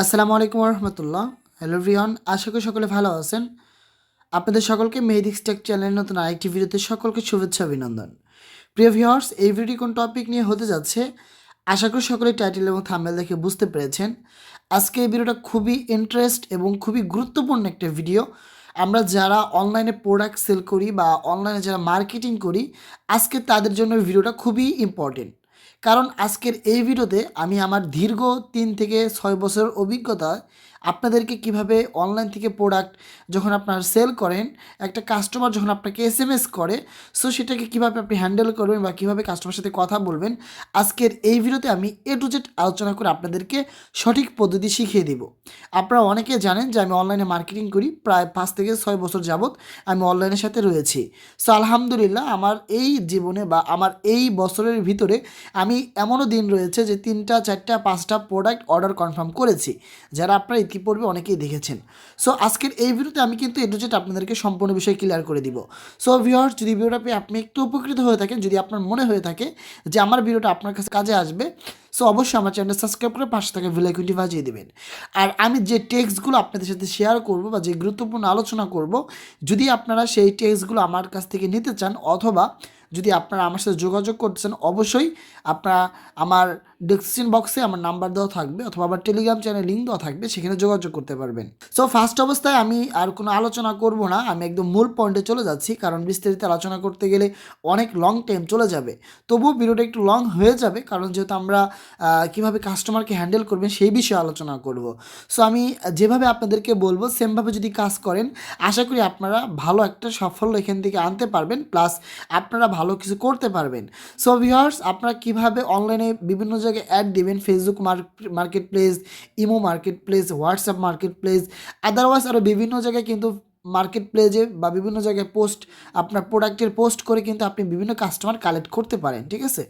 আসসালামু আলাইকুম রহমতুল্লাহ। Hello everyone, আশা করি সকলে ভালো আছেন। আপনাদের সকলকে মেহেদিক্স টেক চ্যানেলের নতুন আরেকটি ভিডিওতে সকলকে শুভেচ্ছা অভিনন্দন। প্রিয় ভিউয়ার্স, এই ভিডিওটি কোন টপিক নিয়ে হতে যাচ্ছে আশা করি সকলে টাইটেল এবং থাম্বনেল দেখে বুঝতে পেরেছেন। আজকে এই ভিডিওটা খুবই ইন্টারেস্ট এবং খুবই গুরুত্বপূর্ণ একটা ভিডিও। আমরা যারা অনলাইনে প্রোডাক্ট সেল করি বা অনলাইনে যারা মার্কেটিং করি, আজকে তাদের জন্য ভিডিওটা খুবই ইম্পর্টেন্ট। কারণ আজকের এই ভিডিওতে আমি আমার দীর্ঘ 3 থেকে 6 বছরের অভিজ্ঞতায় আপনাদেরকে কিভাবে অনলাইন থেকে প্রোডাক্ট যখন আপনারা সেল করেন, একটা কাস্টমার যখন আপনাকে এসএমএস করে, সো সেটাকে কিভাবে আপনি হ্যান্ডেল করবেন বা কিভাবে কাস্টমারের সাথে কথা বলবেন, আজকের এই ভিডিওতে আমি এ টু জেড আলোচনা করে আপনাদেরকে সঠিক পদ্ধতি শিখিয়ে দিব। আপনারা অনেকে জানেন যে আমি অনলাইনে মার্কেটিং করি, প্রায় 5 থেকে 6 বছর যাবৎ আমি অনলাইনের সাথে রয়েছি। সো আলহামদুলিল্লাহ, আমার এই জীবনে বা আমার এই বছরের ভিতরে আমি এমনও দিন রয়েছে যে 3টা 4টা 5টা প্রোডাক্ট অর্ডার কনফার্ম করেছি, যারা আপনারা ইতিপূর্বে অনেকেই দেখেছেন। সো আজকের এই ভিডিওতে আমি কিন্তু এ টু জেড আপনাদেরকে সম্পূর্ণ বিষয় ক্লিয়ার করে দিব। সো ভিউয়ার্স, যদি ভিডিওটা পেয়ে আপনি একটু উপকৃত হয়ে থাকেন, যদি আপনার মনে হয়ে থাকে যে আমার ভিডিওটা আপনার কাছে কাজে আসবে, সো অবশ্যই আমার চ্যানেলটা সাবস্ক্রাইব করে পাশে থাকা বেল আইকনটি বাজিয়ে দেবেন। আর আমি যে টেক্সটগুলো আপনাদের সাথে শেয়ার করব বা যে গুরুত্বপূর্ণ আলোচনা করব, যদি আপনারা সেই টেক্সটগুলো আমার কাছ থেকে নিতে চান অথবা যদি আপনারা আমার সাথে যোগাযোগ করতে চান, অবশ্যই আপনারা আমার ডেসক্রিপশন বক্সে আমার নাম্বার দেওয়া থাকবে অথবা আমার টেলিগ্রাম চ্যানেল লিঙ্ক দেওয়া থাকবে, সেখানে যোগাযোগ করতে পারবেন। সো ফার্স্ট অবস্থায় আমি আর কোনো আলোচনা করব না, আমি একদম মূল পয়েন্টে চলে যাচ্ছি, কারণ বিস্তারিত আলোচনা করতে গেলে অনেক লং টাইম চলে যাবে। তবুও ভিডিওটা একটু লং হয়ে যাবে, কারণ যেহেতু আমরা কীভাবে কাস্টমারকে হ্যান্ডেল করবেন সেই বিষয়ে আলোচনা করব। সো আমি যেভাবে আপনাদেরকে বলবো সেমভাবে যদি কাজ করেন, আশা করি আপনারা ভালো একটা সাফল্য এখান থেকে আনতে পারবেন, প্লাস আপনারা ভালো কিছু করতে পারবেন। সো ভিউয়ার্স, আপনারা কিভাবে অনলাইনে বিভিন্ন জায়গায় অ্যাড দিবেন, Facebook market place, imo market place, WhatsApp market place, otherwise আরও বিভিন্ন জায়গায় কিন্তু মার্কেট প্লেসে বা বিভিন্ন জায়গায় পোস্ট, আপনার প্রোডাক্টের পোস্ট করে কিন্তু আপনি বিভিন্ন কাস্টমার কালেক্ট করতে পারেন, ঠিক আছে।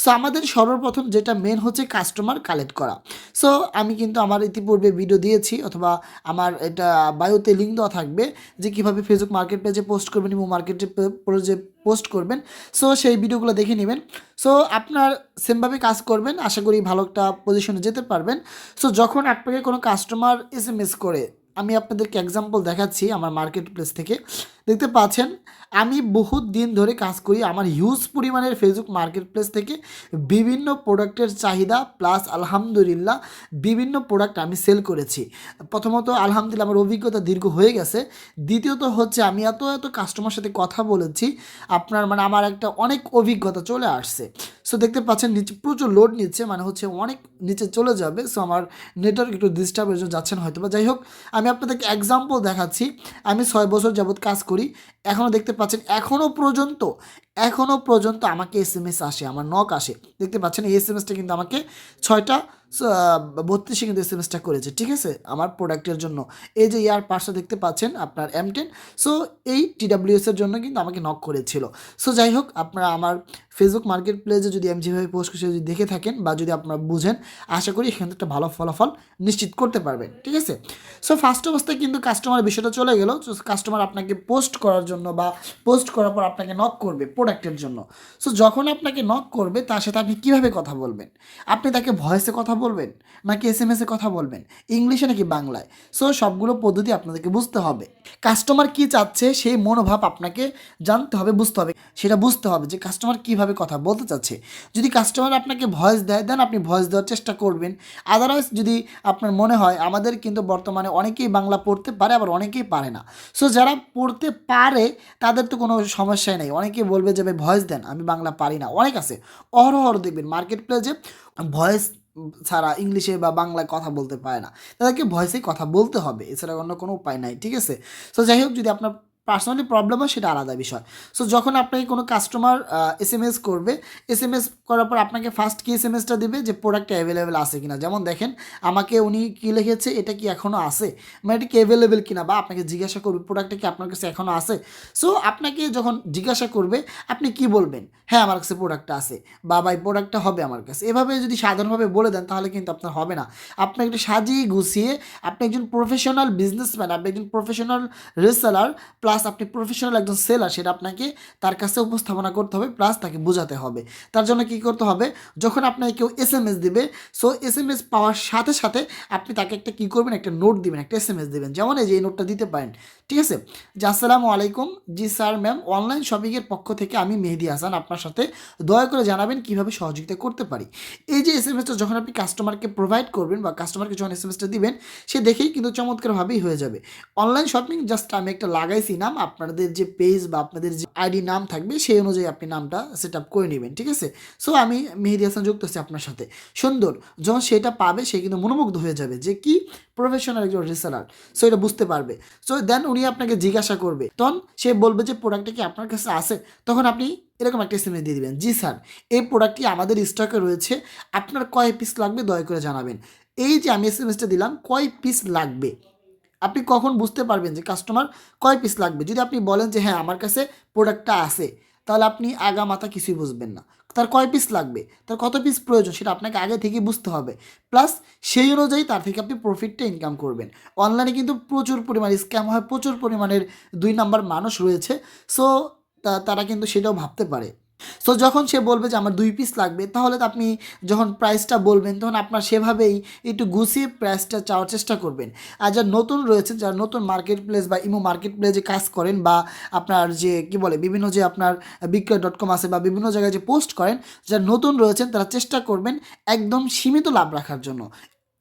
সো আমাদের সর্বপ্রথম যেটা মেন হচ্ছে কাস্টমার কালেক্ট করা। সো আমি কিন্তু আমার ইতিপূর্বে ভিডিও দিয়েছি অথবা আমার এটা বায়োতে লিঙ্ক দেওয়া থাকবে যে কীভাবে ফেসবুক মার্কেট পেজে পোস্ট করবেন, ইমো মার্কেটে পেজে পোস্ট করবেন। সো সেই ভিডিওগুলো দেখে নেবেন। সো আপনার সেমভাবে কাজ করবেন, আশা করি ভালো একটা পজিশনে যেতে পারবেন। সো যখন আপনাকে কোনো কাস্টমার এসএমএস করে, আমি আপনাদেরকে এক্সাম্পল দেখাচ্ছি আমার মার্কেট প্লেস থেকে। দেখতে পাচ্ছেন আমি বহুত দিন ধরে কাজ করি, আমার হিউজ পরিমাণের ফেসবুক মার্কেট প্লেস থেকে বিভিন্ন প্রোডাক্টের চাহিদা প্লাস আলহামদুলিল্লাহ বিভিন্ন প্রোডাক্ট আমি সেল করেছি। প্রথমত আলহামদুলিল্লাহ আমার অভিজ্ঞতা দীর্ঘ হয়ে গেছে। দ্বিতীয়ত হচ্ছে আমি এত কাস্টমার সাথে কথা বলেছি, আপনার মানে আমার একটা অনেক অভিজ্ঞতা চলে আসছে। সো দেখতে পাচ্ছেন নিচে প্রচুর লোড নিচ্ছে, মানে হচ্ছে অনেক নিচে চলে যাবে। সো আমার নেটওয়ার্ক একটু ডিস্টার্বের জন্য যাচ্ছেন হয়তো বা। যাই হোক, আমি আপনাদেরকে এক্সাম্পল দেখাচ্ছি। আমি 6 বছর যাবৎ কাজ করি, এখনও দেখতে পাচ্ছেন এখনও পর্যন্ত আমাকে এসএমএস আসে, আমার নক আসে। দেখতে পাচ্ছেন এই এসএমএসটা কিন্তু আমাকে 6টা 32 কিন্তু এসএমএসটা করেছে, ঠিক আছে, আমার প্রোডাক্টের জন্য। এই যে ইয়ার পার্সটা দেখতে পাচ্ছেন আপনার M10, সো এই TWS-এর জন্য কিন্তু আমাকে নক করেছিল। সো যাই হোক, আপনারা আমার ফেসবুক মার্কেট প্লেসে যদি আমি যেভাবে পোস্ট করছি যদি দেখে থাকেন বা যদি আপনারা বুঝেন, আশা করি এখান থেকে একটা ভালো ফলাফল নিশ্চিত করতে পারবেন, ঠিক আছে। সো ফার্স্ট অবস্থায় কিন্তু কাস্টমার বিষয়টা চলে গেল। সো কাস্টমার আপনাকে পোস্ট করার জন্য বা পোস্ট করার পর আপনাকে নক করবে প্রোডাক্টের জন্য। সো যখন আপনাকে নক করবে, তার সাথে আপনি কীভাবে কথা বলবেন? আপনি তাকে ভয়েসে কথা বলবেন নাকি এসএমএসে কথা বলবেন, ইংলিশে নাকি বাংলায়? সো সবগুলো পদ্ধতি আপনাদেরকে বুঝতে হবে। কাস্টমার কী চাচ্ছে সেই মনোভাব আপনাকে জানতে হবে, বুঝতে হবে। সেটা বুঝতে হবে যে কাস্টমার কীভাবে কথা বলতে চাচ্ছে। যদি কাস্টমার আপনাকে ভয়েস দেয়, দেন আপনি ভয়েস দেওয়ার চেষ্টা করবেন। আদারওয়াইজ যদি আপনার মনে হয়, আমাদের কিন্তু বর্তমানে অনেকেই বাংলা পড়তে পারে, আবার অনেকেই পারে না। সো যারা পড়তে পারে তাদের তো কোনো সমস্যাই নেই, অনেকেই বলবে যে ভাই ভয়েস দেন, আমি বাংলা পারি না। অনেক আছে, অহরহ দেখবেন মার্কেট প্লেসে ভয়েস ছাড়া ইংলিশে বা বাংলায় কথা বলতে পারে না, তাদেরকে ভয়েসেই কথা বলতে হবে, এছাড়া অন্য কোনো উপায় নাই, ঠিক আছে। সো যাই হোক, যদি আপনার পার্সোনালি প্রবলেম হয় সেটা আলাদা বিষয়। সো যখন আপনাকে কোনো কাস্টমার এসএমএস করবে, এসএমএস করার পর আপনাকে ফার্স্ট কি এসএমএসটা দেবে যে প্রোডাক্টটা অ্যাভেলেবেল আছে কিনা। যেমন দেখেন আমাকে উনি কী লিখেছে, এটা কি এখনও আছে, মানে এটা কি অ্যাভেলেবেল কিনা, বা আপনাকে জিজ্ঞাসা করবে প্রোডাক্টটা কি আপনার কাছে এখনও আছে। সো আপনাকে যখন জিজ্ঞাসা করবে, আপনি কি বলবেন? হ্যাঁ, আমার কাছে প্রোডাক্টটা আছে, বা ভাই প্রোডাক্টটা হবে আমার কাছে। এভাবে যদি সাধারণভাবে বলে দেন তাহলে কিন্তু আপনার হবে না। আপনাকে একটু সাজিয়ে গুছিয়ে, আপনি একজন প্রফেশনাল বিজনেসম্যান, আপনি একজন প্রফেশনাল রিসেলার প্লাস প্লাস আপনি প্রফেশনাল একজন সেলার সেটা আপনাকে তার কাছে উপস্থাপনা করতে হবে, প্লাস তাকে বোঝাতে হবে। তার জন্য কি করতে হবে, যখন আপনাকে কেউ SMS দিবে, সো SMS পাওয়ার সাথে সাথে আপনি তাকে একটা কী করবেন, একটা নোট দিবেন, একটা SMS দিবেন। যেমন এই যে এই নোটটা দিতে পারেন, ঠিক আছে, যে আসসালামু আলাইকুম, জি স্যার ম্যাম, অনলাইন শপিংয়ের পক্ষ থেকে আমি মেহেদি হাসান আপনার সাথে দয়া করে জানাবেন কীভাবে সহযোগিতা করতে পারি। এই যে SMS টা যখন আপনি কাস্টমারকে প্রোভাইড করবেন বা কাস্টমারকে যখন SMS টা দিবেন, সে দেখেই কিন্তু চমৎকারভাবেই হয়ে যাবে। অনলাইন শপিং জাস্ট আমি একটা লাগাইছি নাম, আপনাদের যে পেজ বা আপনাদের যে আইডি নাম থাকবে সেই অনুযায়ী আপনি নামটা সেট আপ করে নেবেন, ঠিক আছে। সো আমি মেহেদি হাসান যুক্ত আছি আপনার সাথে, সুন্দর। যখন সেটা পাবে সে কিন্তু মনোমুগ্ধ হয়ে যাবে যে কি প্রফেশনাল একজন রিসেলার, সো এটা বুঝতে পারবে। সো দেন উনি আপনাকে জিজ্ঞাসা করবে, তখন সে বলবে যে প্রোডাক্টটা কি আপনার কাছে আছে, তখন আপনি এরকম একটা SMS দিয়ে দিবেন, জি স্যার এই প্রোডাক্টটি আমাদের স্টকে রয়েছে, আপনার কয় পিস লাগবে দয়া করে জানাবেন। এই যে আমি SMS টা দিলাম, কয় পিস লাগবে, আপনি কখন বুঝতে পারবেন যে কাস্টমার কয় পিস লাগবে? যদি আপনি বলেন যে হ্যাঁ আমার কাছে প্রোডাক্টটা আছে, তাহলে আপনি আগা মাথা কিছুই বুঝবেন না। তার কয় পিস লাগবে, তার কত পিস প্রয়োজন সেটা আপনাকে আগে থেকেই বুঝতে হবে, প্লাস সেই অনুযায়ী তার থেকে আপনি প্রফিটটা ইনকাম করবেন। অনলাইনে কিন্তু প্রচুর পরিমাণে স্ক্যাম হয়, প্রচুর পরিমাণের 2 নাম্বার মানুষ রয়েছে। সো তারা কিন্তু সেটাও ভাবতে পারে। সো যখন সে বলবে যে আমার 2 পিস লাগবে, তাহলে তো আপনি যখন প্রাইসটা বলবেন তখন আপনার সেভাবেই একটু গুছিয়ে প্রাইসটা চাওয়ার চেষ্টা করবেন। আর যারা নতুন রয়েছেন, যারা নতুন মার্কেট প্লেস বা ইমো মার্কেট প্লেসে কাজ করেন, বা আপনার যে কি বলে বিভিন্ন যে আপনার বিক্রয়.com আছে বা বিভিন্ন জায়গায় যে পোস্ট করেন, যারা নতুন রয়েছেন তারা চেষ্টা করবেন একদম সীমিত লাভ রাখার জন্য।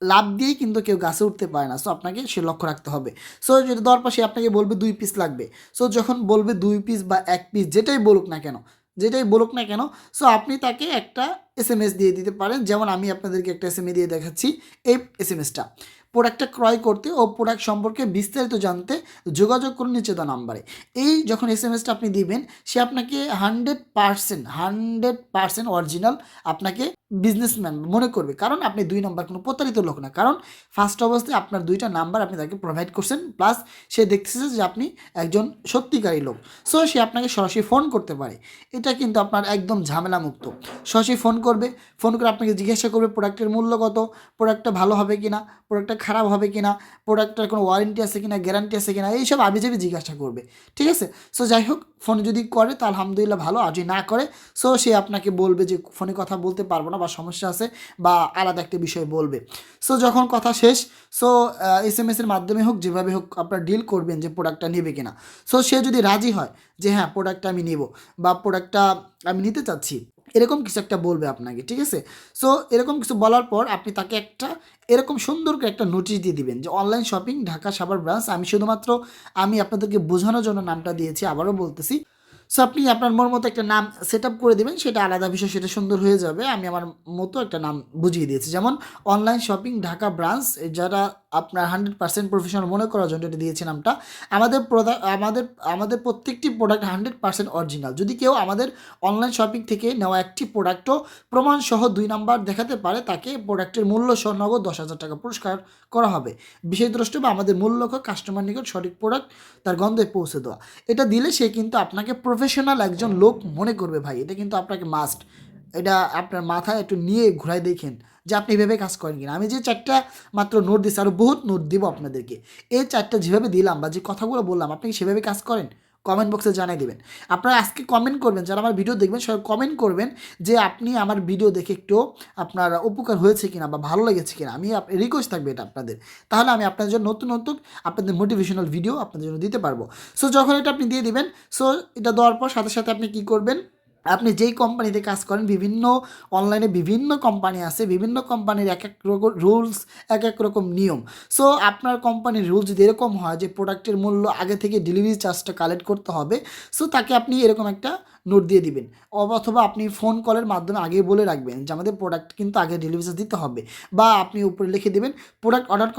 লাভ দিয়েই কিন্তু কেউ গাছে উঠতে পারে না, সো আপনাকে সে লক্ষ্য রাখতে হবে। সো যদি দরকার সে আপনাকে বলবে 2 পিস লাগবে, সো যখন বলবে 2 পিস বা 1 পিস যেটাই বলুক না কেন, সো আপনি তাকে একটা SMS দিয়ে দিতে পারেন। যেমন আমি আপনাদেরকে একটা SMS দিয়ে দেখাচ্ছি, এই SMS টা, প্রোডাক্টটা ক্রয় করতে ও প্রোডাক্ট সম্পর্কে বিস্তারিত জানতে যোগাযোগ করুন নিচে দেওয়া নাম্বারে। এই যখন SMS টা আপনি দিবেন, সে আপনাকে 100% অরিজিনাল আপনাকে বিজনেসম্যান মনে করবে, কারণ আপনি 2 নাম্বার কোনো প্রতারিত লোক না, কারণ ফার্স্ট অবস্থায় আপনার 2টা নাম্বার আপনি তাকে প্রোভাইড করছেন, প্লাস সে দেখতেছে যে আপনি একজন সত্যিকারী লোক। সো সে আপনাকে সরাসরি ফোন করতে পারে, এটা কিন্তু আপনার একদম ঝামেলা মুক্ত। সরাসরি ফোন করবে, ফোন করে আপনাকে জিজ্ঞাসা করবে প্রোডাক্টের মূল্য কত, প্রোডাক্টটা ভালো হবে কিনা, প্রোডাক্টটা খারাপ হবে কিনা, প্রোডাক্টটার কোনো ওয়ারেন্টি আছে কিনা, গ্যারান্টি আছে কিনা, এইসব আবিজাবি জিজ্ঞাসা করবে, ঠিক আছে। সো যাই হোক, ফোন যদি করে তা আলহামদুলিল্লাহ ভালো, আর যদি না করে সো সে আপনাকে বলবে যে ফোনে কথা বলতে পারবো না বা সমস্যা আছে বা আলাদা একটা বিষয় বলবে। সো যখন কথা শেষ, সো SMS-এর মাধ্যমে হোক যেভাবে হোক আপনার ডিল করবেন যে প্রোডাক্টটা নেবে কিনা। সো সে যদি রাজি হয় যে হ্যাঁ প্রোডাক্টটা আমি নেব বা প্রোডাক্টটা আমি নিতে চাচ্ছি, এরকম কিছু একটা বলবে আপনাকে, ঠিক আছে। সো এরকম কিছু বলার পর আপনি তাকে একটা এরকম সুন্দর করে একটা নোটিশ দিয়ে দিবেন যে online shopping Dhaka Savar branch. আমি আপনাদেরকে বোঝানোর জন্য নামটা দিয়েছি, আবারও বলতেছি। সো আপনি আপনার মন মতো একটা নাম সেট আপ করে দেবেন, সেটা আলাদা বিষয়, সেটা সুন্দর হয়ে যাবে। আমি আমার মতো একটা নাম বুঝিয়ে দিয়েছি, যেমন অনলাইন শপিং ঢাকা ব্রাঞ্চ, যারা আপনার 100% প্রফেশনাল মনে করার জন্য এটা দিয়েছি নামটা। আমাদের প্রত্যেকটি প্রোডাক্ট 100% অরিজিনাল। যদি কেউ আমাদের অনলাইন শপিং থেকে নেওয়া একটি প্রোডাক্টও প্রমাণসহ 2 নাম্বার দেখাতে পারে, তাকে প্রোডাক্টের মূল্য সহ নগদ 10,000 টাকা পুরস্কার করা হবে। বিশেষ দ্রষ্টব্য আমাদের মূল লক্ষ্য কাস্টমার নিকট সঠিক প্রোডাক্ট তার গন্ধে পৌঁছে দেওয়া। এটা দিলে সে কিন্তু আপনাকে প্রফেশনাল একজন লোক মনে করবে ভাই, এটা কিন্তু আপনাকে মাস্ট, এটা আপনার মাথায় একটু নিয়ে ঘুরাই দেখেন যে আপনি এভাবে কাজ করেন কিনা। আমি যে 4টা মাত্র নোট দিচ্ছি, আরও বহুত নোট দিব আপনাদেরকে। এই 4টা যেভাবে দিলাম বা যে কথাগুলো বললাম, আপনি কি সেভাবে কাজ করেন? কমেন্ট বক্সে জানিয়ে দেবেন। আপনারা আজকে কমেন্ট করবেন, যারা আমার ভিডিও দেখবেন সবাই কমেন্ট করবেন যে আপনি আমার ভিডিও দেখে একটু আপনার উপকার হয়েছে কিনা বা ভালো লেগেছে কিনা। আমি রিকোয়েস্ট থাকবে এটা আপনাদের, তাহলে আমি আপনাদের জন্য নতুন নতুন আপনাদের মোটিভেশনাল ভিডিও আপনাদের জন্য দিতে পারবো। সো যখন এটা আপনি দিয়ে দিবেন, সো এটা দেওয়ার পর সাথে সাথে আপনি কী করবেন, আপনি যেই কোম্পানিতে কাজ করেন, বিভিন্ন অনলাইনে বিভিন্ন কোম্পানি আছে, বিভিন্ন কোম্পানির এক এক রকম রুলস, এক এক রকম নিয়ম। সো আপনার কোম্পানির রুলস যদি এরকম হয় যে প্রোডাক্টের মূল্য আগে থেকে ডেলিভারি চার্জটা কালেক্ট করতে হবে, সো তাকে আপনি এরকম একটা নোট দিয়ে দিবেন, অথবা আপনি ফোন কলের মাধ্যমে আগে বলে রাখবেন যে আমাদের প্রোডাক্ট কিন্তু আগে ডেলিভারি চার্জ দিতে হবে, বা আপনি উপরে লিখে দেবেন প্রোডাক্ট অর্ডার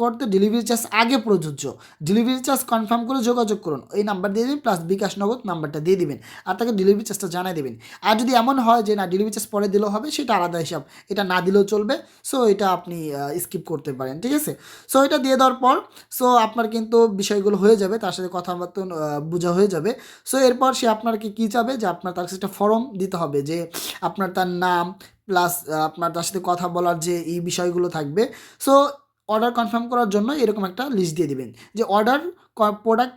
করতে ডেলিভারি চার্জ আগে প্রযোজ্য, ডেলিভারি চার্জ কনফার্ম করে যোগাযোগ করুন, এই নাম্বার দিয়ে দিন, প্লাস বিকাশ নগদ নাম্বারটা দিয়ে দিবেন, আর তাকে ডেলিভারি চার্জটা জানাই দেবেন। আর যদি এমন হয় যে না ডেলিভারি চার্জ পরে দিলেও হবে, সেটা আলাদা হিসাব, এটা না দিলেও চলবে, সো এটা আপনি স্কিপ করতে পারেন, ঠিক আছে। সো এটা দিয়ে দেওয়ার পর সো আপনার কিন্তু বিষয়গুলো হয়ে যাবে, তার সাথে কথাবার্তা বোঝা হয়ে যাবে। সো এরপর সে আপনাকে কী চাবে যে আপনার তার কাছে একটা ফর্ম দিতে হবে, যে আপনার তার নাম প্লাস আপনার তার সাথে কথা বলার যে এই বিষয়গুলো থাকবে। সো অর্ডার কনফার্ম করার জন্য এরকম একটা লিস্ট দিয়ে দিবেন যে প্রোডাক্ট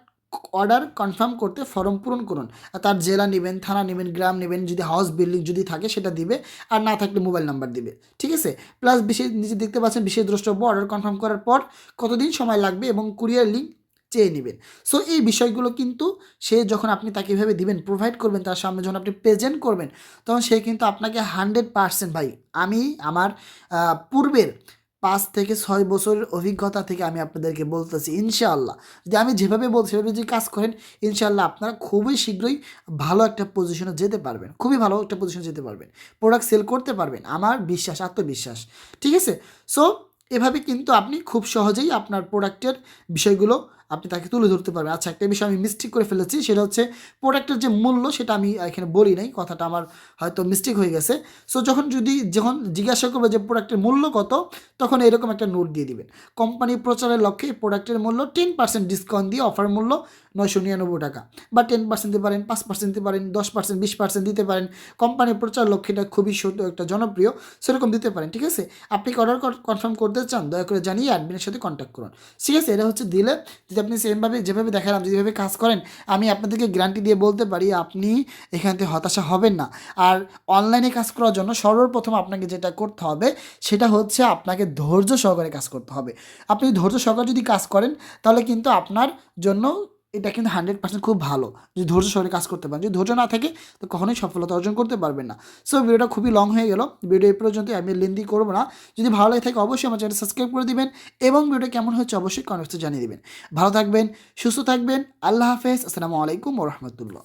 অর্ডার কনফার্ম করতে ফর্ম পূরণ করুন। আর তার জেলা নেবেন, থানা নেবেন, গ্রাম নেবেন, যদি হাউস বিল্ডিং যদি থাকে সেটা দিবে, আর না থাকলে মোবাইল নাম্বার দিবে, ঠিক আছে। প্লাস বিশেষ নিচে দেখতে পাচ্ছেন বিশেষ দ্রষ্টব্য অর্ডার কনফার্ম করার পর কতদিন সময় লাগবে এবং কুরিয়ার লিঙ্ক চেয়ে নেবেন। সো এই বিষয়গুলো কিন্তু সে যখন আপনি তাকে এভাবে দিবেন, প্রোভাইড করবেন, তার সামনে যখন আপনি প্রেজেন্ট করবেন, তখন সে কিন্তু আপনাকে 100% ভাই, আমি আমার পূর্বের 5 থেকে 6 বছরের অভিজ্ঞতা থেকে আমি আপনাদেরকে বলতেছি, ইনশাআল্লাহ যদি আমি যেভাবে বলছি সেভাবে যদি কাজ করেন, ইনশাআল্লাহ আপনারা খুবই শীঘ্রই ভালো একটা পজিশনে যেতে পারবেন, খুবই ভালো একটা পজিশনে যেতে পারবেন, প্রোডাক্ট সেল করতে পারবেন, আমার বিশ্বাস, আত্মবিশ্বাস, ঠিক আছে। সো এভাবে কিন্তু আপনি খুব সহজেই আপনার প্রোডাক্টের বিষয়গুলো আপনি তাকে তুলে ধরতে পারবেন। আচ্ছা, একটা বিষয় আমি মিস্টেক করে ফেলেছি, সেটা হচ্ছে প্রোডাক্টের যে মূল্য সেটা আমি এখানে বলি নাই, কথাটা আমার হয়তো মিস্টেক হয়ে গেছে। সো যখন জিজ্ঞাসা করবে যে প্রোডাক্টের মূল্য কত, তখন এরকম একটা নোট দিয়ে দিবেন, কোম্পানি প্রচারের লক্ষ্যে এই প্রোডাক্টের মূল্য 10% ডিসকাউন্ট দিয়ে অফার মূল্য 999 টাকা, বা 10% দিতে পারেন, 5% দিতে পারেন, 10%, 20% দিতে পারেন। কোম্পানির প্রচার লক্ষ্যে এটা খুবই একটা জনপ্রিয়, সেরকম দিতে পারেন, ঠিক আছে। আপনি কি অর্ডার কনফার্ম করতে চান, দয়া করে জানিয়ে অ্যাডমিনের সাথে কন্ট্যাক্ট করুন, ঠিক আছে। এটা হচ্ছে দিলে, যদি আপনি সেমভাবে যেভাবে দেখালাম যেভাবে কাজ করেন, আমি আপনাদেরকে গ্যারান্টি দিয়ে বলতে পারি আপনি এখান থেকে হতাশা হবেন না। আর অনলাইনে কাজ করার জন্য সর্বপ্রথম আপনাকে যেটা করতে হবে সেটা হচ্ছে আপনাকে ধৈর্য সহকারে কাজ করতে হবে। আপনি ধৈর্য সহকারে যদি কাজ করেন, তাহলে কিন্তু আপনার জন্য এটা কিন্তু 100% খুব ভালো, যদি ধৈর্য সহকারে কাজ করতে পারেন। যদি ধৈর্য না থাকে তো কখনোই সফলতা অর্জন করতে পারবেন না। সো ভিডিওটা খুবই লং হয়ে গেল, ভিডিও এই পর্যন্ত, আমি লেন্দি করবো না। যদি ভালো লাগে থাকে অবশ্যই আমার চ্যানেল সাবস্ক্রাইব করে দিবেন এবং ভিডিওটা কেমন হচ্ছে অবশ্যই কমেন্টসে জানিয়ে দিবেন। ভালো থাকবেন, সুস্থ থাকবেন, আল্লাহ হাফেজ, আসসালামু আলাইকুম ওয়া রাহমাতুল্লাহ।